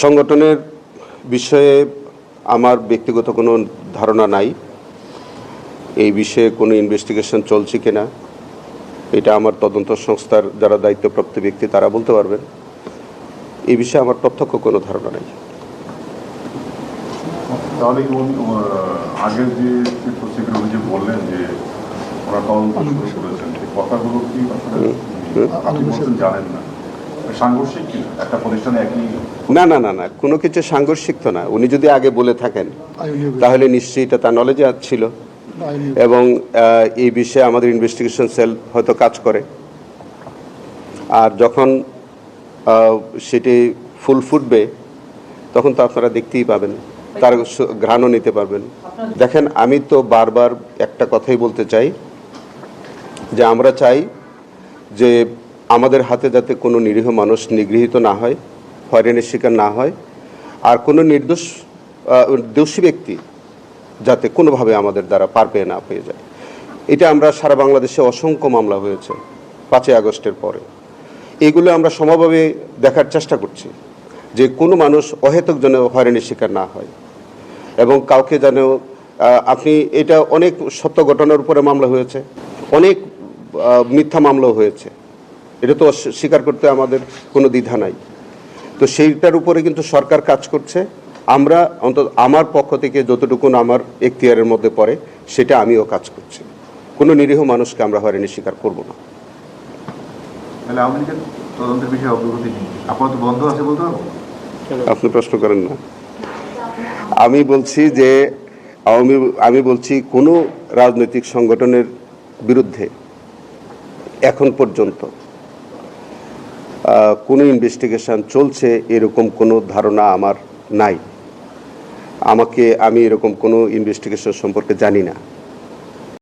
সংগঠনের বিষয়ে আমার ব্যক্তিগত কোনো ধারণা নাই। এই বিষয়ে কোনো ইনভেস্টিগেশন চলছে কিনা এটা আমার তদন্ত সংস্থার যারা দায়িত্বপ্রাপ্ত ব্যক্তি তারা বলতে পারবেন। এই বিষয়ে আমার প্রত্যক্ষ কোনো ধারণা নাই। তাহলে আগের যে যে বললেন যে ওরা তদন্ত শুরু করেছেন, এই কথাগুলো কি জানেন না? সাংঘর্ষিক কি একটা প্রতিষ্ঠানে একই? না না না না, কোনো কিছু সাংঘর্ষিক তো না। উনি যদি আগে বলে থাকেন তাহলে নিশ্চয়ই এটা তার নলেজে ছিল, এবং এই বিষয়ে আমাদের ইনভেস্টিগেশন সেল হয়তো কাজ করে। আর যখন সেটি ফুল ফুটবে তখন তো আপনারা দেখতেই পাবেন, তার ঘ্রাণও নিতে পারবেন। দেখেন, আমি তো বারবার একটা কথাই বলতে চাই যে আমরা চাই যে আমাদের হাতে যাতে কোনো নিরীহ মানুষ নিগৃহীত না হয়, হয়রানির শিকার না হয়, আর কোনো দোষী ব্যক্তি যাতে কোনোভাবে আমাদের দ্বারা পার পেয়ে না পেয়ে যায়। এটা আমরা সারা বাংলাদেশে অসংখ্য মামলা হয়েছে 5ই আগস্টের পরে, এগুলো আমরা সমভাবে দেখার চেষ্টা করছি যে কোনো মানুষ অহেতুক যেন হয়রানির শিকার না হয়, এবং কাউকে যেন আপনি এটা অনেক সত্য ঘটনার উপরে মামলা হয়েছে, অনেক মিথ্যা মামলাও হয়েছে, এটা তো স্বীকার করতে আমাদের কোনো দ্বিধা নাই। তো সেইটার উপরে কিন্তু সরকার কাজ করছে। আমরা অন্তত আমার পক্ষ থেকে যতটুকু আমার এখতিয়ারের মধ্যে পড়ে সেটা আমিও কাজ করছি। কোনো নিরীহ মানুষকে আমরা হয়রানি স্বীকার করব না। তদন্তের বিষয়ে অগ্রগতি নেই, আপাতত বন্ধ আছে বলতে পারবো? আপনি প্রশ্ন করেন না। আমি বলছি যে আমি বলছি কোনো রাজনৈতিক সংগঠনের বিরুদ্ধে এখন পর্যন্ত কোনো ইনভেস্টিগেশন চলছে এরকম কোনো ধারণা আমার নাই। আমি এরকম কোনো ইনভেস্টিগেশন সম্পর্কে জানি না।